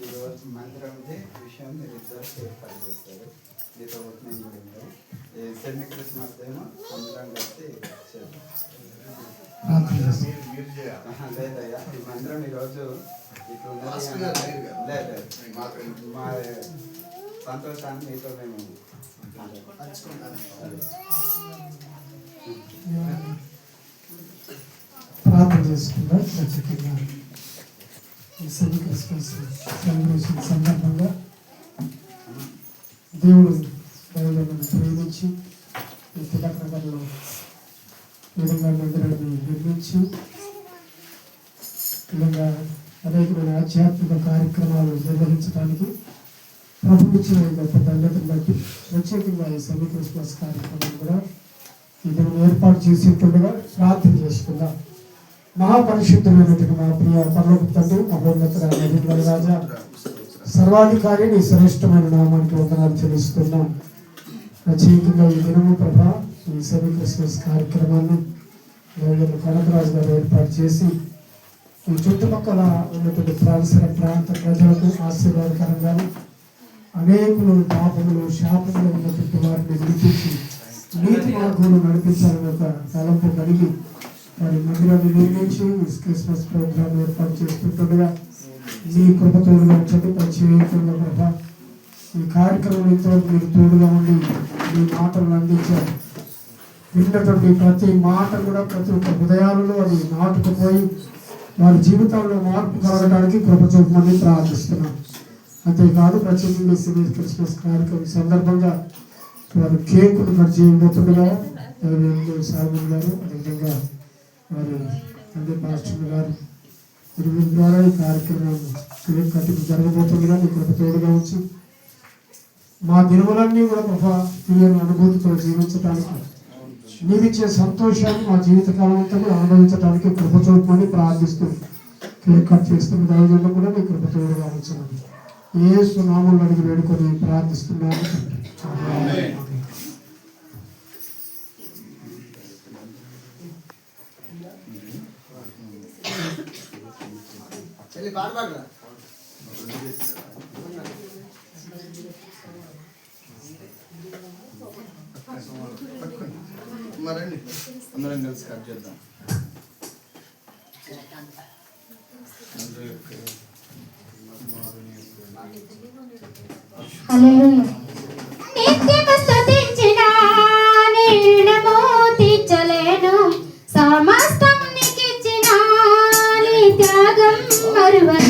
ఈరోజు మందిరంది విషయం మీరు ఇద్దరు ఏర్పాటు చేస్తారు. మీతో నేను కూడా ఉంటాను. సెమీ క్రిస్మస్ ఏమో అందరం కలిసి లేదయ్యా, ఈ మందిరం ఈరోజు ఇట్లున్నది. లేదు, మా సంతోషాన్ని మీతో మేము ప్రార్థన చేసుకుందాం. ప్రత్యేకంగా ఈ సెమీ క్రిస్మస్ సెలబ్రేషన్ సందర్భంగా దేవుడు దైవాలను ప్రేమించి ఈ తిలక్ నగర్లో విధంగా మందిరాన్ని నిర్మించి విధంగా అనేకమైన ఆధ్యాత్మిక కార్యక్రమాలు నిర్వహించడానికి ప్రభు ఇచ్చిన గొప్ప ధన్యతను బట్టి ప్రత్యేకంగా ఈ సెమీ క్రిస్మస్ కార్యక్రమం కూడా ఇది ఏర్పాటు చేసేట్టుగా ప్రార్థన చేసుకుందాం. మహాపరిశుద్ధమైనటువంటి మా ప్రియ పరలోక తండ్రి, మహోన్నత రాజా, సర్వాధికారి నీ శ్రేష్టమైన నామానికి వందనాలు చెల్లిస్తున్నాం. ప్రత్యేకంగా ఈ దినము ప్రభా ఈ సెమీ క్రిస్మస్ కార్యక్రమాన్ని కనకరాజు గారు ఏర్పాటు చేసి ఈ చుట్టుపక్కల ఉన్నటువంటి పరిసర ప్రాంత ప్రజలకు ఆశీర్వాదకరంగా అనేకులు పాపములు శాపములు ఉన్నటువంటి వారిని విడిపించి నీతి మార్గంలో నడిపించాలని ఒక తలంపు కలిగి వారి మందిరాన్ని నిర్మించి క్రిస్మస్ ప్రోగ్రాం ఏర్పాటు చేస్తుండగా మీ కృప తోడుగా ఉంచండి. ప్రత్యేకంగా ప్రభా ఈ కార్యక్రమం ఇంతవరకు మీరు తోడుగా ఉండి మీ మాటలను అందించారు. విన్నటువంటి ప్రతి మాట కూడా ప్రతి ఒక్క హృదయాలలో అది నాటుకుపోయి వారి జీవితంలో మార్పు కలగడానికి కృప చూపమని ప్రార్థిస్తున్నాం. అంతేకాదు ప్రత్యేకంగా సెమీ క్రిస్మస్ కార్యక్రమం సందర్భంగా వారు కేకును కట్ చేయబోతుండగా సాల్మన్ గారు, అదేవిధంగా వారి తండ్రి పాస్టర్ గారు ఇరువురి ద్వారా ఈ కార్యక్రమం కేక్ కట్టింపు జరగబోతుండగా మీ కృప తోడుగా వచ్చి మా దినములన్నీ కూడా కృప తీయని అనుభూతితో జీవించడానికి నీవిచ్చే సంతోషాన్ని మా జీవితకాలం అంతా కూడా అనుభవించడానికి కృప చూపమని ప్రార్థిస్తూ కేక్ కట్ చేస్తున్న దైవంలో కూడా మీ కృప తోడుగా ఉంచమని యేసు నామములో అడిగి వేడుకొని ప్రార్థిస్తున్నాను. మరండి అందరం కలిసి కట్ చేద్దాం. నిత్యము స్తుతించిన నీ రుణము తీర్చలేను, సమస్తం నీకిచ్చిన నీ త్యాగం మరువలేను.